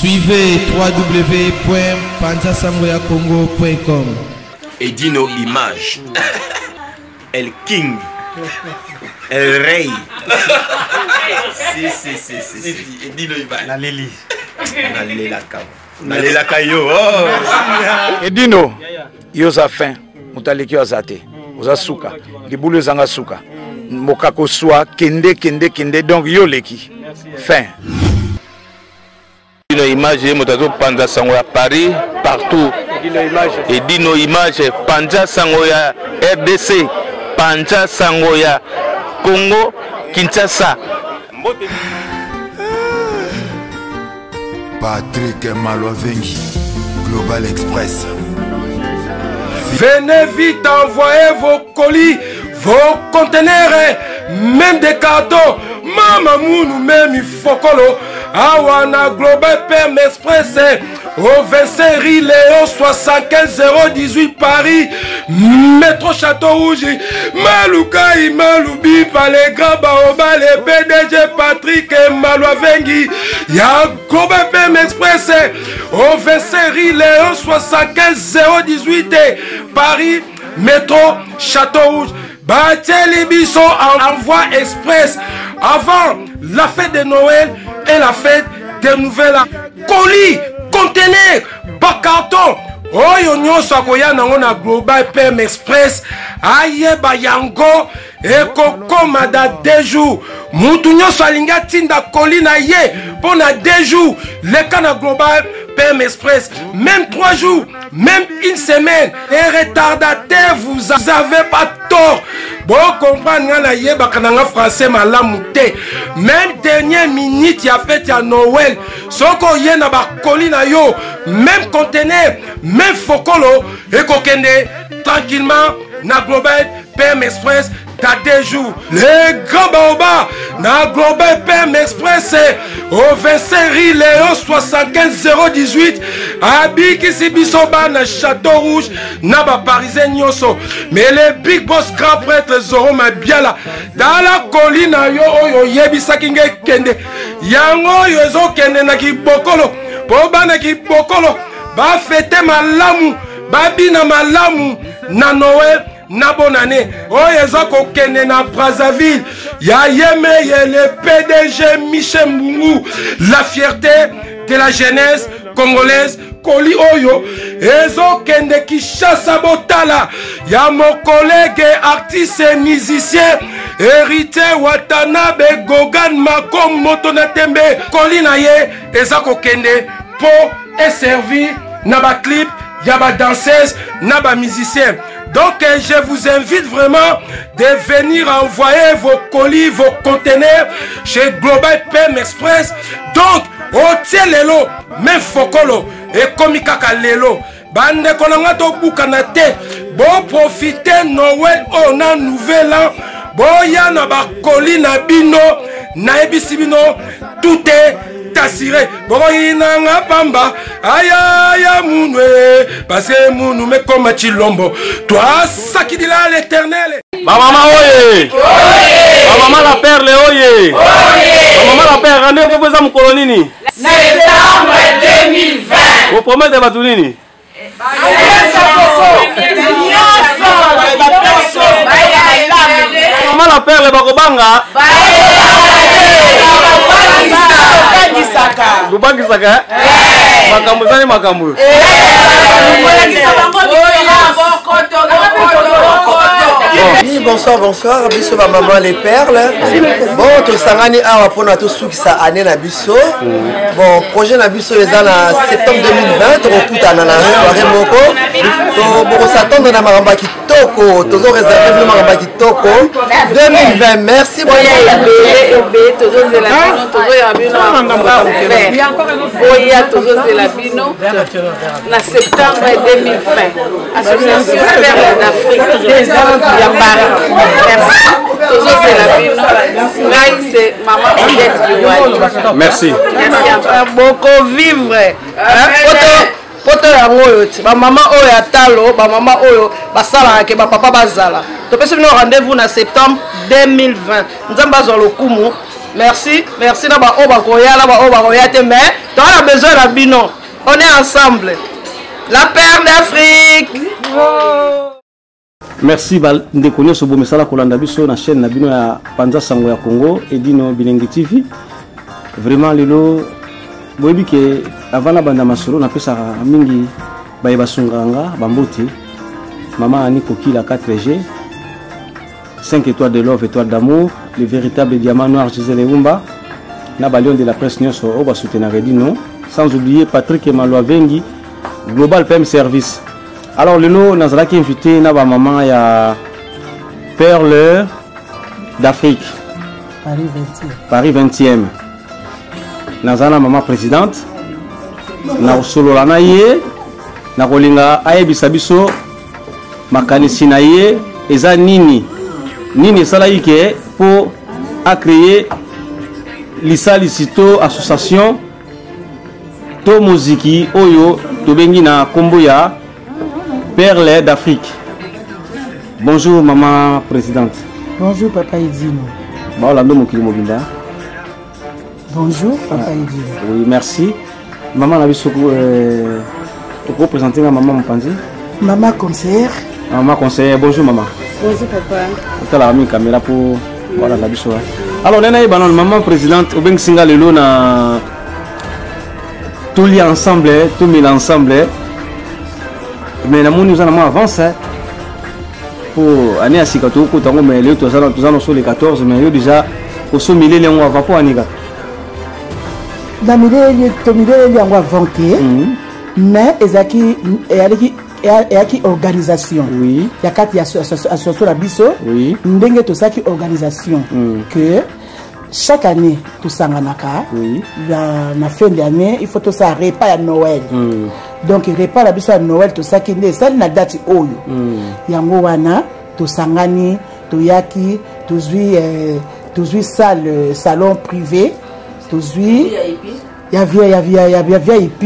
Suivez www.panzasangoyacongo.com. Edino Image. El King. El Rey. Si. Edino Image. La Lili. Nalela Kayo. Edino. Yoza fin. Mutaleki wazate. Oza suka. Libulu zanga suka. Mokako soa. Kende. Donc yoleki. Fin. Edino Image, Motazo Panza Sango à Paris, partout. Edino Image, Panza Sango ya RDC, Panza Sango ya Congo, Kinshasa. Patrick Malovengi, Global Express. Venez vite envoyer vos colis, vos conteneurs, même des cartons. Mama Mounou, même Fokolo. Awana Global PM Express au 25 rue Léon 75 018 Paris, métro Château Rouge. Maloukaï Maloubi par les grands baobas, les PDG Patrick et Malovengi. Y'a Global PM Express au 25 rue Léon 75 018 Paris, métro Château Rouge. Bateli Bisso envoi express avant la fête de Noël et la fête des nouvelles. Colis, conteneurs, bas carton. Oyo nyonso akoya nango na Global PM Express ayeba yango ekokoma da 2 jours. Mutu nyonso alinga tinda colis na ye pona 2 jours. Leka na Global PM Express, même 3 jours, même 1 semaine. Les retardataires, vous avez pas tort. Bon, comprendre na yeba kananga français malamute. Même dernière minute, il y a fait à Noël. Soko ye na ba colis na yo, même conteneur, même fokolo, et kokende tranquillement na Global PM Express. T'as 2 jours. Les grands baobas na Global PM Express au 25 rue Léon 75 018 Abiki Sibisoba na Château Rouge na ba parisien nyoso. Mais les big boss grand prêtre Zoro Mabiala dans la colline yo oyo yebisa kinge kende yango yozo kende na kibokolo po bana kibokolo ba fete malamu ba bina malamu na Noël na bonne année. Oyezo kokende na Brazzaville. Ya yeme le PDG Michel Mbungu, la fierté de la jeunesse congolaise. Koli oyo ezo kende Kinshasa botala. Ya mon collègue artiste et musicien Hérité Watanabe Gogan Makom Motonatembe. Koli na ye ezo kokende pour et servi na ba clip, ya ba danseuse, na ba musicien. Donc je vous invite vraiment de venir envoyer vos colis, vos conteneurs chez Global PM Express. Donc, au Tielelo, même Fokolo et Komikaka Lelo. Bande Kolongato Bukanate, bon profiter Noël, on a nouvel an. Bon yana ba colis na bino, na ebisibino, tout est assuré. Bon inanga pamba, aya mounwe, parce que mounou me comme chilombo. Toi, ça qui dit là l'éternel. Ma maman oye. Ma maman la perle oye. Ma maman la perle, rendez-vous vous am kolonini. Septembre 2020. Vous promettez batunini. Maman la perle bakobanga. Lubaki saka. Makambo zani makambo. Oui, bonsoir, biso ba maman les perles. Bon, to sangani awa pona to sukisa année na biso. Bon, projet na biso eza na septembre 2020, to kuta na soirée moko. To boko s'attendre na maramba kitoko, tozo réserver le maramba kitoko 2020. Merci beaucoup. Tozo de la bino, tozo ya bino. Oya tozo de la bino. Na septembre 2020. Association Perles d'Afrique. Ya Paris. Merci. Tozo de la bino. Ngai c'est maman Odette Liwali. Merci. Merci à beaucoup vivre. Poto ya ngoyo ti ba mama oyo ya talo ba mama oyo basala ke ba papa bazala to pesi bino rendez-vous na septembre 2020 nzamba zo lokumu Merci, merci na ba obakoya na ba obakoya te mais on a besoin de bino. On est ensemble. La perle d'Afrique. Merci ndeko so bomesala kolanda biso na chaîne na bino ya Panza Sango ya Congo Edino Bilengi TV. Vraiment lelo boyebi ke avant na banda masolo na pesa mingi baye basunganga bambuti. Maman Annie Koki la 4G. 5 étoiles de love, étoiles d'amour, le véritable diamant noir Gisèle Eumba. Na balion de la presse nyonso o ba soutenir Edino. Sans oublier Patrick Malwa Vengi, Global PM Service. Alors lelo nazala ki invité na ba maman ya Perle d'Afrique. Paris 20e. Nazala maman présidente. Na solo la na ye na kolinga ayebisa biso makanisi na ye eza nini sala yike pour a créer l'Isalisito association to muziki oyo to bengi na kombo ya Perle d'Afrique. Bonjour maman présidente. Bonjour papa Edino. Baolando mokili mobimba. Bonjour papa Edino. Oui, merci. Maman la biso pour présenter ma maman Mpanzi. Maman conseillère. Maman conseillère, bonjour maman. Bonjour papa. Tu as la caméra pour voilà la biso. Alors nena banon maman présidente obeng singa lelo na tout lié ensemble, tout mis ensemble. Mais la nous en avance pour année à Sikato ko tango mais le tous en sur les 14 mais yo déjà au sommet les on va pas aniga. Dans milieu to milieu les on va vanter. Mais ezaki et organisation. Oui. Il y a quatre associations la biso. Oui. Ndenge to saki organisation que chaque année tout sanganaka. Oui. La fin d'année, il faut tout ça repas à Noël. Donc repas la biso à Noël tout ça qui ne ça na date oyo. Yango wana to sangani to yaki to zui salle salon privé to zui ya VIP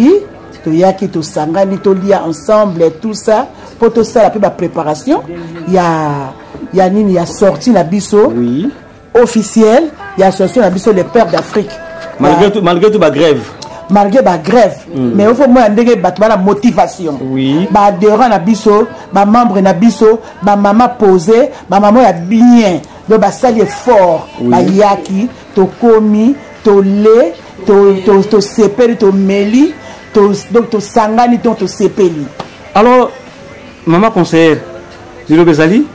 to yaki to sangani to lia ensemble tout ça pour tout ça la plus préparation ya nini ya sorti la biso oui officiel ya association la biso les pères d'Afrique malgré tout ba grève mais il faut moi ndenge batba la motivation oui ba adhérent na biso ba membre na biso ba maman posé ba maman ya bien donc ba sali fort ba yaki to komi to le to sepeli to meli donc to sangani to sepeli. Alors maman conseillère Lilo Bezali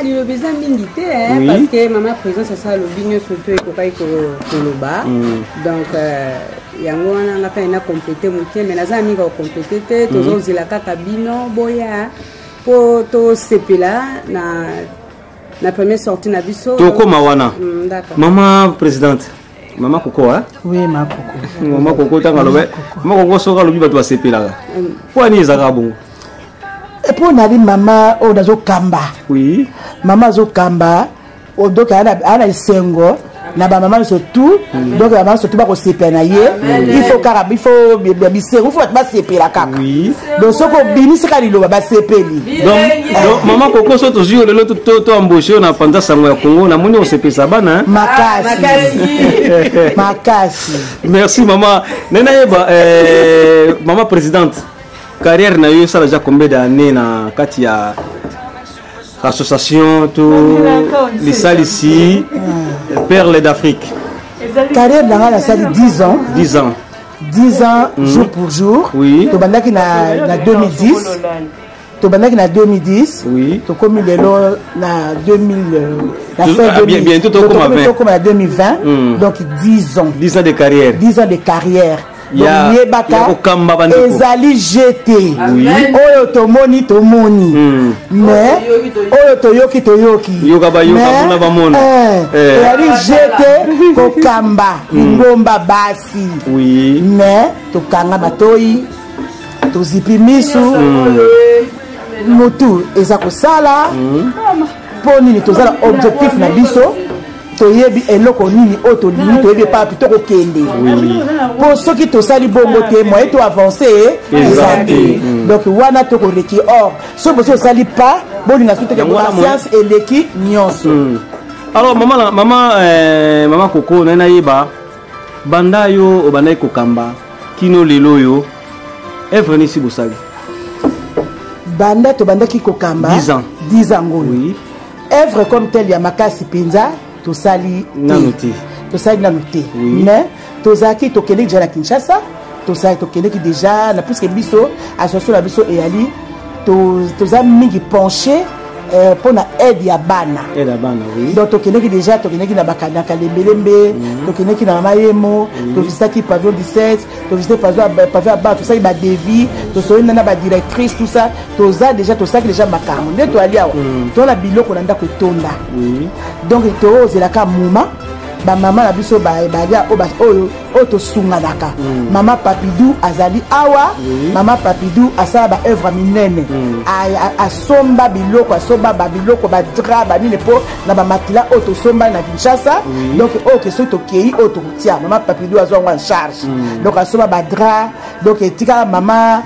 le besoin d'indité parce que maman présence c'est ça le bignon surtout il faut pas que le bas donc yango on a fait une compléter mon pied mais les amis vont compléter tous les la cabino boya pour to sepela na première sortie na biso to koma wana maman présidente maman Koko hein oui maman Koko tanga lobe maman Koko soka lobi bato basepela kwa ni ezaka bongo. Et pour nali maman o dazo kamba oui maman zo kamba o donc ana isengo na ba maman surtout donc la maman surtout ba ko sepena ye il faut karabi il faut biseru faut ba sepela kaka oui donc soko bini sika lilo ba sepeli donc maman Koko so to jio lelo to embauché na Panza Sango ya Congo na moni on sepesa bana makasi merci maman nena yeba maman présidente carrière na yo ça déjà combien d'années na kati ya association tout les salles ici Perle d'Afrique carrière dans la salle 10 ans 10 ans jour pour jour oui to bandaki na 2010 to bandaki na 2010 oui to comme lelo na 2000 la fin bientôt to comme à 2020 donc 10 ans de carrière yebaka ezali jeté oyo tomoni mais oyo toyoki ezali jeté kokamba ngomba basi mais tokanga matoi tozipi misu mutu eza kosala mpo nini tozala objectif na biso toyebi eloko nini oto limi toyebi pa plutôt kokende pour ceux qui tosali bongo te moyen to avancer ezali donc wana to koreki or so boso sali pas bolinga tout que conscience eleki nyonso Alors maman Coco nana yeba banda yo obanda kokamba kino lelo yo œuvre ni si bosali banda to banda ki kokamba 10 ans oui œuvre comme telle ya makasi penza to sali nanoté mais to zaki to kende déjà na Kinshasa to sali to kende déjà na puisque biso association la biso et ali to za mingi penché pour na aide ya bana oui donc tokeneki déjà tokeneki na bakana kalembelembe tokeneki na mayemo to visitaki pavillon 17 to visiter pavillon ba tout ça il ba devis to soyena na ba directrice tout ça to za déjà to saki déjà makamo nde to ali awa to la biloko na ndako tonda donc to zelaka muma ba mama na biso ba ya oyo to sunganaka mama Papidou azali awa mama Papidou asala ba œuvre minene a somba biloko asomba ba biloko ba dra ba nile po na ba matila to somba na Kinshasa donc que so to kei to tia mama Papidou azwa en charge donc asomba ba dra donc etika mama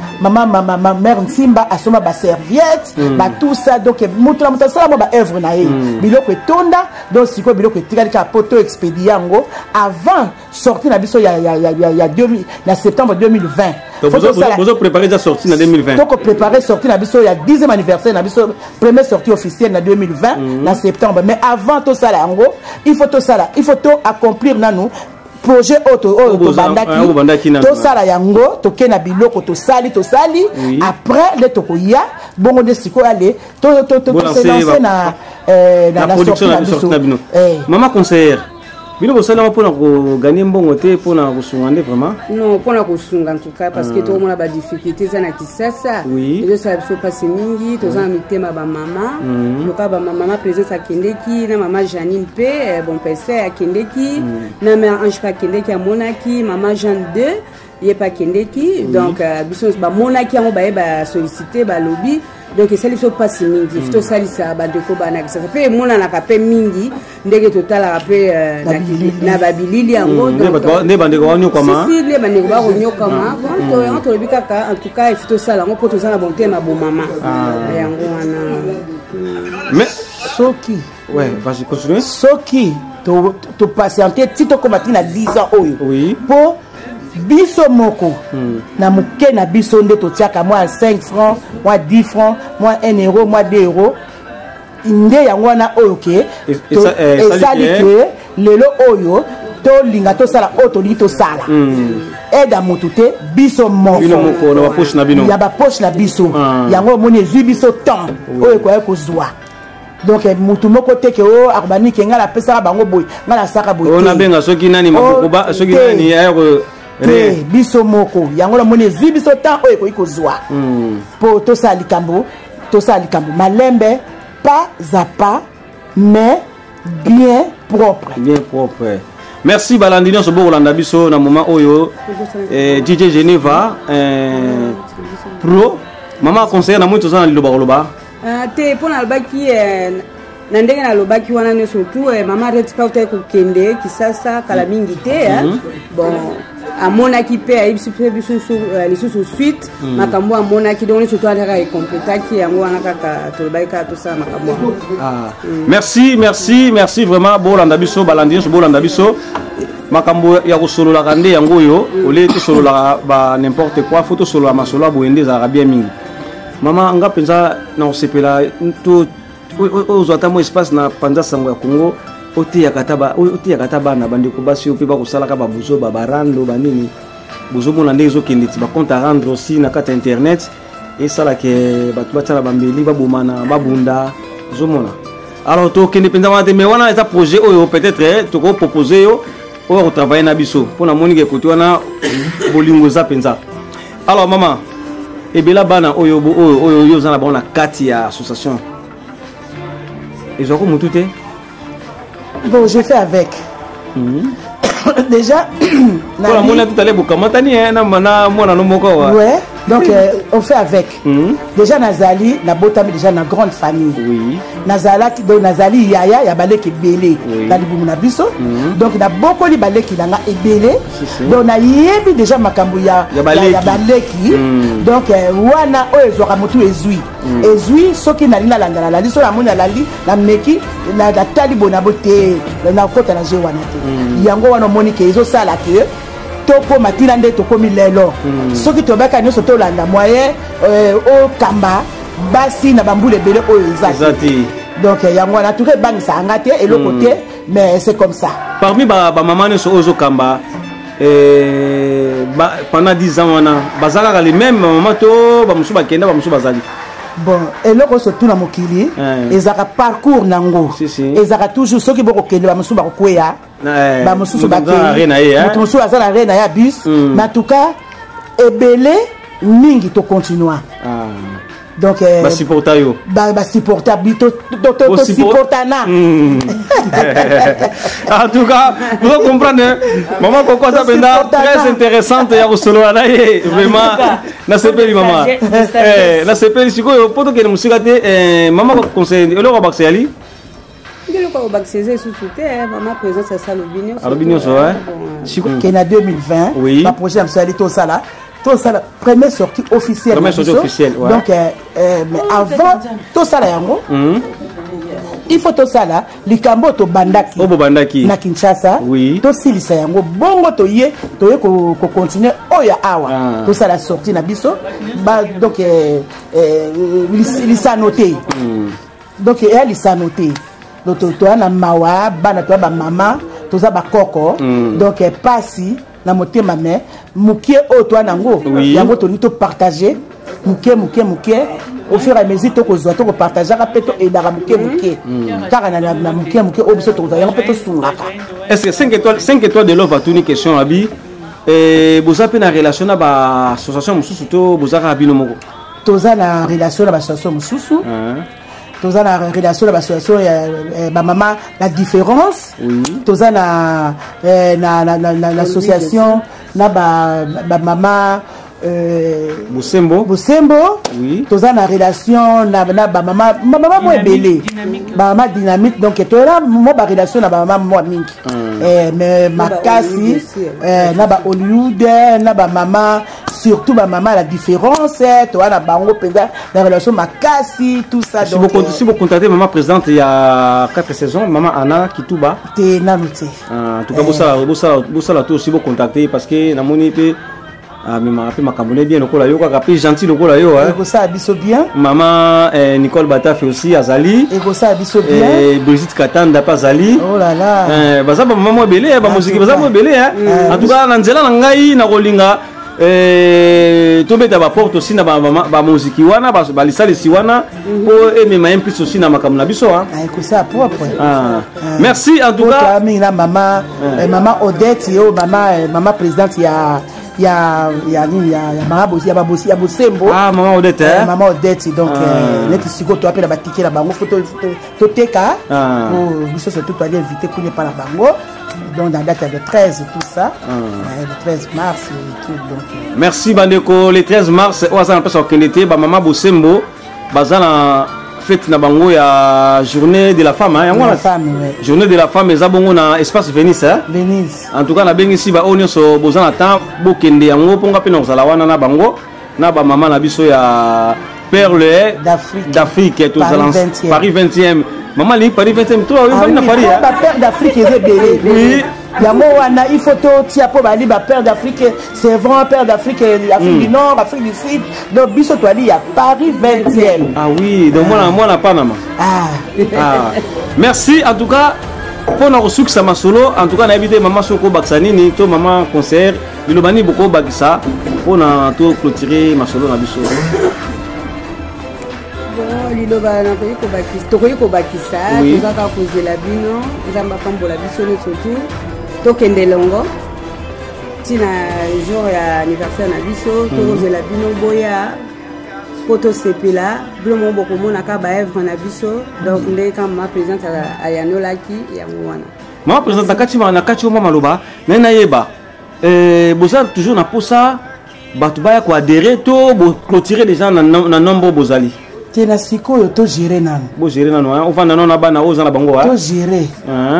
mère Nsimba asomba ba serviette ba tout ça donc mutra sala ba œuvre na ye biloko etonda donc siko biloko etika ka poto expediango avant sortir na biso ya 2000 na septembre 2020 vous préparez déjà sortie en 2020 donc préparer sortie na biso ya 10e anniversaire na biso première sortie officielle na 2020 na septembre mais avant tout ça là il faut tout accomplir nanu projet auto bandaki to sala yango to kena biloko to sali après le tokoya bongo de siko aller to se lancer na la production na bino maman conseillère bino bosala mpona koganye mbongo te mpona kosunga nde vraiment non mpona kosunga en tout cas parce que tomona ba difficulté za na Kisasa ezosala biso pasi mingi toza na mitema bamama loka bamama présence akendeki na mama Janine mpe bon pese akendeki na mère Ange pa akendeki amonaki mama Jean 2 ye pa akendeki donc biso bamonaki yango baye basollicité balobi donc c'est les choses pas si mingi to salisa ba de ko bana ça fait mona na kape mingi ndenge total après na babilili yango ne bande ko wanyo kama si les bande ko wanyo kama bon to bika en tout cas il faut ça là on peut to ça na bonté ma bon maman yango wana mais soki ouais vas-y continue soki to patienter tito combattre na 10 ans oyo oui pour biso moko na muke na biso nde totiaka moi 5 francs moi 10 francs moi 1 euro moi 2 euros inde yango wana oyo ke esali ke lelo oyo to linga to sala oto li to sala eda mutu te biso moko na poche na bino ya ba poche na biso yango moni ezwi biso temps oyo ko kozwa donc mutu moko teke o arbani ke ngala pesa bango boy ngala saka boy on a benga soki nani makoba soki nani ayo biso moko yango la moni zwi biso temps oyo ko ikozwa po to sala likambo malembe pas à pas mais bien propre. Merci Balandino so bolanda biso na moment oyo DJ Geneva pro mama conseiller na muito zana liloba te pona albaki na ndenge na lobaki wana ne surtout mama retika uta ko kende Kisasa kala mingi te bon amonaki pe aibisi pe biso lisusu suite makambo amonaki donc surtout alaka e complétaki yango wana kaka tolobaika to sa makambo merci vraiment bolanda biso Balandino so bolanda biso makambo ya kosolola kande yango yo ole to solola ba n'importe quoi photo solo masolo boende za arabia mingi mama nga penza na osepela to ozwata mo espace na panza sango ya Congo oti ya kataba na bandeko basi ope ba kosala ka babuzo babarando banini buzo mona ndezo kenditi ba compte à rendre aussi na kata internet et ça là que batu batala bambeli babomana babunda zomona alors to kende penza wana mais wana eta projet oyo peut-être to ko proposer yo o travailler na biso pona moni ke koto wana bolingo za penza alors maman ebela bana oyo yo zana bona kati ya association ils ont comme tout est bon j'ai fait avec déjà voilà mon tout aller bukamata ni na mana mona no moko wa ouais Donc on fait avec. Déjà Nazali, na botami déjà na grande famille. Oui. Nazalaki donc Nazali yaya ya baleki belé. Na libumu na biso. Donc na boko li baleki nanga ebelé. Donc na yebi déjà makambu ya baleki. Donc wana o ezwaka mutu ezui. Ezui soki na lina landala la liso la mona la li na meki na tali bona bote na kota na je wana te. Yango wana moni ke ezo sala ke toko matina nde tokomi lelo soki tobaka nyonso tolanda moyen o kamba basi na bambule bele oyo ezati donc yango wana tout ebangisa anga te eloko te mais c'est comme ça parmi ba maman nyonso oyo ozokamba pendant 10 ans wana bazalaka les mêmes maman to bamosusu bakenda bamosusu bazali bon eloko surtout na mokili ezaka parcours nango ezaka toujours soki bokokende bamosusu bakokweya bamosusu bakei moto mosusu aza na rena ya bus mais en tout cas ebele mingi tocontinua donc basupporta yo basupporta supportana en tout cas vous comprenez maman Coco ça benda très intéressante ya kosolola na ye vraiment na sepeli maman na sepeli sikoyo poto kene musika te maman conseil eloko bakseali ngiloko bakiseze sous-souté maman présence à Salobinio Salobinio siko kena 2020 ba projet am sali to sala première sortie officielle. Première sortie officielle, ouais. Donc, mais avant tout ça là, il faut tout ça là, les Cambo to bandaki. Na Kinshasa. Oui. To silisa yango bongo to ye ko continuer oya awa. Tout ça la sortie na biso. Donc lisa noté. Donc elle lisa noté. Donc to na mawa bana to ba mama, to za ba koko. Donc pasi na motema me mukie oto nango yango to nito partager mukie au fur et à mesure to ko zo to ko partager ka peto e dara mukie car na mukie obiso to zo yango peto sungaka. Est-ce que 5 étoiles de love a tuni question abi vous avez na relation na ba association mususu to bozaka bino moko toza na relation na ba association mususu toza na relation na l'association ba mama la différence toza na l'association na ba mama Busembo oui toza na relation na ba mama mo ebele ba mama dynamique donc toza mo ba relation na ba mama mo mingi mais makasi na ba Hollywood na ba mama surtout ma maman la différence toi na bango penza la relation makasi tout ça donc si vous contactez maman présidente il y a 4 saisons maman Anna Kituba te nanuté en tout cas vous ça tout si vous contactez parce que na moni pe mais ma rappelle makamone bien lokola yo kaka pe gentil lokola yo hein ça biso bien maman Nicole Batafe aussi azali et ça biso bien Brigitte Katanda pas azali oh là là baza ba maman mo belé ba musique baza mo belé hein en tout cas na nzela na ngai na kolinga tobeta ba porte aussi na ba musique wana ba lisali si wana po emema un plus aussi na makamona biso hein ko ça propre merci en tout cas maman maman Odette yo maman présidente ya Bosembo maman Odette maman Odette donc neti siko to apela batike la bango photo teka pour biso c'est tout aller inviter kune pa la bango donc dans la date de 13 tout ça le 13 mars et tout donc merci bandeko le 13 mars oza na pesa okendete ba maman Bosembo bazana fête na bango ya journée de la femme hein journée de la femme eza bongo na espace Venise hein Venise en tout cas na bengi si ba onyo so bozana temps bokende yango ponga pe na kozala wana na bango na ba maman na biso ya perle d'Afrique tout ça Paris 20e maman li Paris 20e toi on va na Paris hein ba perle d'Afrique est belé oui yango wana il faut tia po bali ba père d'Afrique c'est vraiment père d'Afrique Afrique du Nord Afrique du Sud donc biso to ali ya Paris 20e ah oui donc moi na Panama merci en tout cas pour na resukisa masolo en tout cas na habité maman Soko Baksanini to maman concert bilobani boko bakisa pour na to clôturer masolo na biso liloba na tokoyi kobakisa tozaka kozela bino nzambe apambola biso nyonso tu tokende longo tina jour ya anniversaire na biso tokozela bino boya po tosepela bilo mo bokomonaka baevre na biso donc nde kama ma présidente ayanolaki yango wana mama présidente nakati mama loba nayeba boza toujours na posa bato baya koadere to clôturer déjà na nombre bozali tena sikoyo to gérer nano bo gérer nano ovanda nano na bana oza na bango to gérer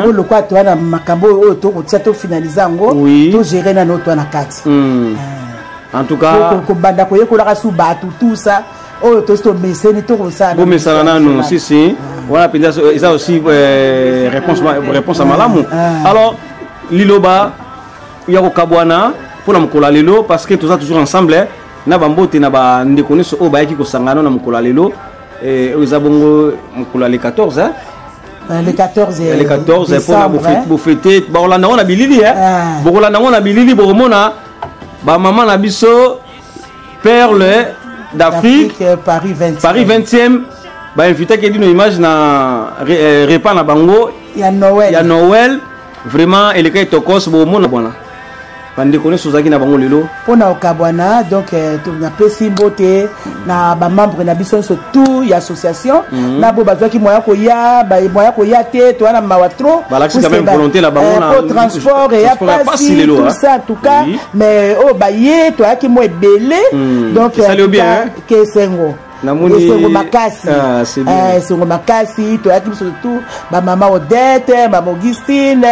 o lokwa to na makambo oyo to kotia to finaliser yango to gérer nano to na kati en tout cas ko banda ko yekola su bato tout ça oyo to sto meseni to ko ça bo mesana nano si voilà penza ça aussi réponse à malamu alors liloba yako kabwana pour la mkola lelo parce que tout ça toujours ensemble na bambote na ba ndekone so o ba yaki ko sangana na mkola lelo eza bongo mkola le 14 hein le 14 le 14 pour fêter ba olanda on a bilili hein bo olanda on a bilili bo mona ba maman na biso perle d'Afrique Paris 20e ba invité que dit nos images na repas na bango ya Noël vraiment et le cas tokos bo mona bona bande connaît sozaki na bango lelo pona okabwana donc na pesi mbote na ba membre na biso surtout ya association na bo bazaki moya ko ya te to na mawatro balaki quand même volonté la bango na transport et ya pas tout ça en tout cas mais o ba ye to aki mo ebele donc ça le bien que sengo Namoni makasi sengo makasi to yaki surtout ba mama Odette mama Augustine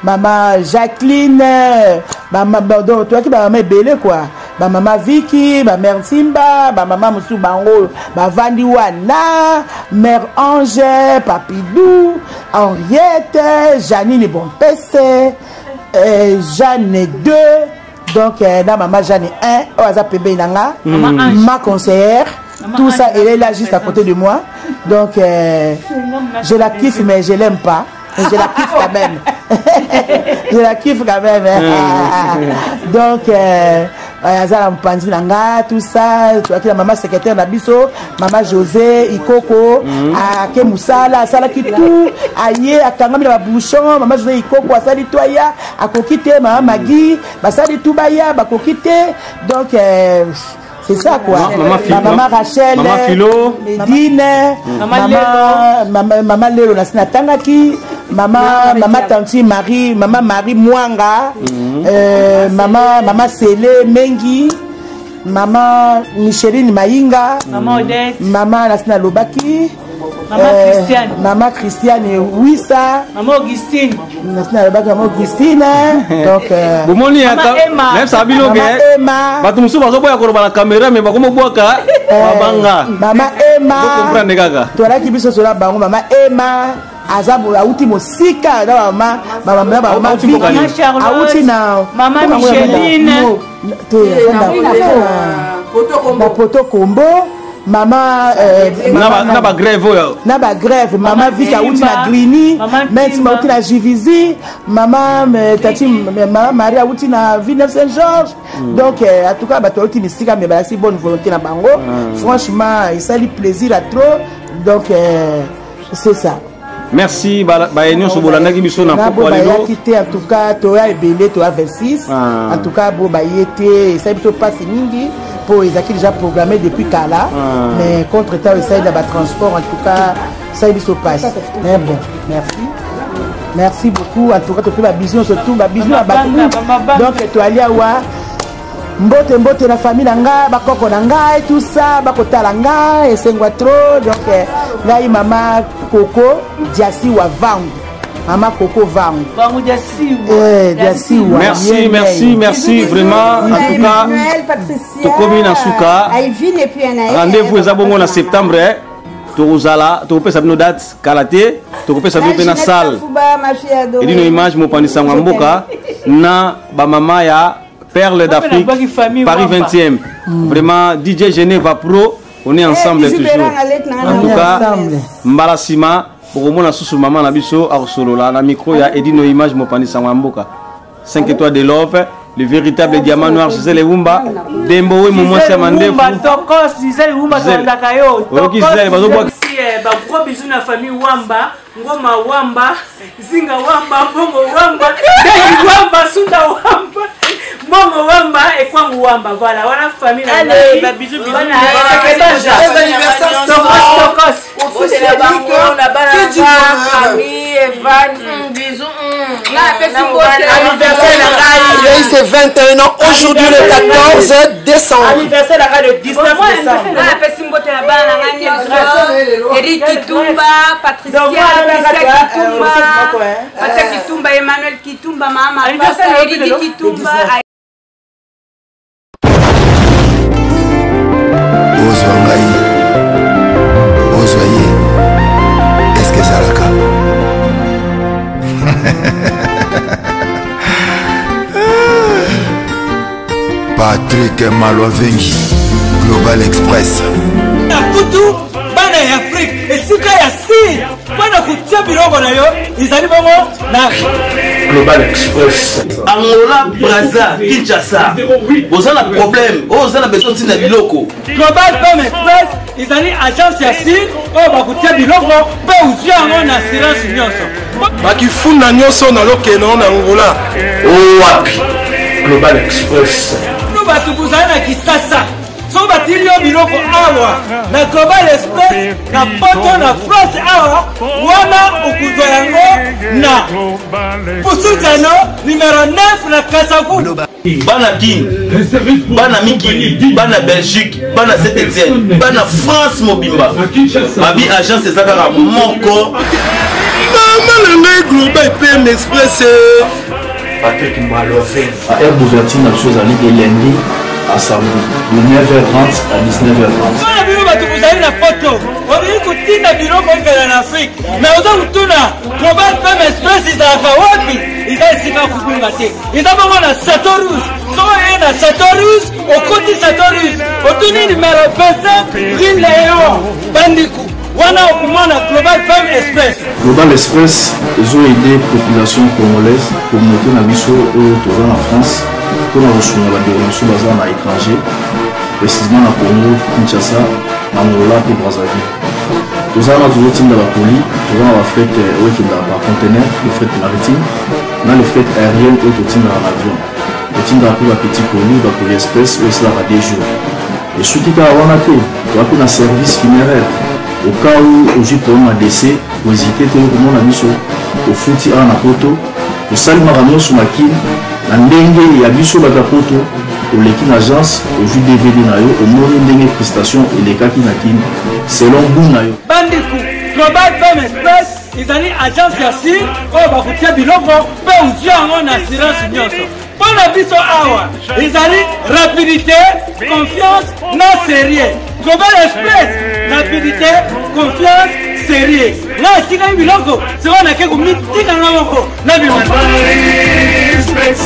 mama Jacqueline ba mama donc to yaki ba mama ebele quoi ba mama Vicky ba mère Simba ba mama musu bango ba vandi wana mère Ange Papidou Henriette Janine Bompese Jeanne 2 donc na mama Jeanne 1 oza pebe nanga ma conseillère. Tout ça, elle est là juste à côté de moi. Donc, je la kiffe, mais je l'aime pas. Mais je la kiffe quand même. Je la kiffe quand même. Donc, tout ça, tu vois que la maman secrétaire Nabiso, maman José, Ikoko, Ake Moussala, Sala Kitou, Aye, Akangami la bouchon, maman José Ikoko, Asali Toya, Akokite, maman Magui, Basali Toubaya, Bakokite. Donc, c'est ça quoi. Maman Rachel, maman Philo, Medine, maman Lelo Nasina Tangaki, maman Tanti Marie, maman Marie Mwanga, maman Sele Mengi, maman Micheline Maïnga, maman Odette, maman Nasina Lobaki, maman Christiane Wissa, maman Augustine, maman Augustine. Donc, même ça bilo bien. Batum suba sobo ya koroba la caméra mais ba komo boka babanga. Maman Emma. Vous comprenez gaga. To la ki biso sola bango maman Emma. Azabu auti mosika da maman Vicky auti na maman Micheline. Na poto kombo. Maman na ba grève maman Vicky auti na Grini maintenant auti na Jivizi maman tati maman Maria auti na Villeneuve Saint-Georges donc en tout cas ba auti misika mais ba si bonne volonté na bango franchement ça lui plaisir à trop donc c'est ça. Merci baenyo sobolanda ki biso na poko lelo en tout cas to ya ebele to ya 26 en tout cas bo bayete ça biso passe mingi pour ils ont déjà programmé depuis Kala mais contre temps ils essayent d'avoir transport en tout cas ça biso passe mais bon merci beaucoup en tout cas to la vision surtout la vision à Batou donc to ali awa mbote na famille nanga bakoko nanga et tout ça bakotala nga et sengwa trop donc ngai mama Coco Diasi wa vangu mama Coco vangu Diasi wa merci vraiment en tout cas to komi na suka rendez-vous ezabongo na septembre tozala topesa bino date kalate topesa bino na salle et dino image mopandisa mboka na ba mama ya Perle d'Afrique, Paris 20e. Vraiment, DJ Geneva Pro, on est ensemble toujours. En tout cas, Mbalasima, pour au moins la sous maman Nabiso, Arsolo, la micro, il y a Edino Image, Mopani Sangwamboka. 5 étoiles de love, le véritable diamant noir, c'est les Wumba. Dembo, et Momo Samande. Tokos, Gisèle Wumba, Sandakayo. Gros bisous na famille Wamba, Ngoma Wamba, Zinga Wamba, Bongo Wamba, Dei Wamba, Sunda Wamba. Bongo Wamba et Kwangu Wamba, voilà, voilà famille. Allez, bisous, bisous. C'est 21 ans, aujourd'hui le 14, 14 décembre. Anniversaire le 19 décembre. Eric Kitumba, Patricia Kitumba, Emmanuel Kitumba, Mama, Eric Kitumba. Est-ce que ça le cas? Patrick Malovengi, Global Express. Nakutu bana ya Afrique esika ya siri bana kutia biloko na yo izali bongo na Global Express. Angola, Brazza, Kinshasa. Vous avez un problème. Vous avez besoin de biloko. Global Express izali agence ya siri o bakutia biloko pe uzia ngo na assurance nyonso. Bakifuna nyonso na lokeno na Angola. Wapi? Global Express. Nous batu buzali na Kisasa. So batili yo biloko awa na Global Express na poto na France awa wana ukuzwa yango na Pusuzano numéro 9 na Kasavu. Bana King, Bana Mikili, Bana Belgique, Bana Saint-Etienne, Bana France Mobimba. Mabi agence ezaka moko. Maman le Global PM Express. Patrick Malovengi. À Air Bouvertine, la chose à l'île de lundi à samedi, de 9h30 à 19h30. Wana biloko tukuzali na photo. Wabili kutinda biloko ngala na Afrique. Mais oza kutuna Global PM Express izalaka wapi? Izali sika kubunga te. Izabongo na Satorus. Soko ye na Satorus, okoti Satorus. Otuni numéro 27, Rue Léon, Bandiku. Wana okumana Global PM Express. Global Express, ils ont aidé la population congolaise, communauté na biso en France, pour la reçu la déroulation basée à l'étranger, précisément à Congo, Kinshasa, Angola et Brazzaville. Nous avons toujours dans la colis, nous avons la fête par conteneur, le fret maritime, dans le fret aérien et le dans l'avion. Le team d'appui la petite colis, la colis express, où c'est là à des jours. Et ce qui est à Wanake, tu as un service funéraire. Au cas où j'ai pour un décès, vous hésitez tout le monde à mis au fouti à la poto, au salut maramon sur ma kin, la ndenge et à biso batapoto, au l'équipe agence, au jus DVD nayo, au monde ndenge prestation et les kaki nakin, selon bout nayo. Bandiku, Global PM Express, ils allaient agence ya siri, oh bakutia biloko, pe uzia ngo na assurance nyonso. Pour la biso awa, ils allaient rapidité, confiance, non sérieux. Global Express, rapidité, confiance, sérieux. Là, si tu as un logo, c'est on a quelque chose qui est dans le logo. Là, Global Express,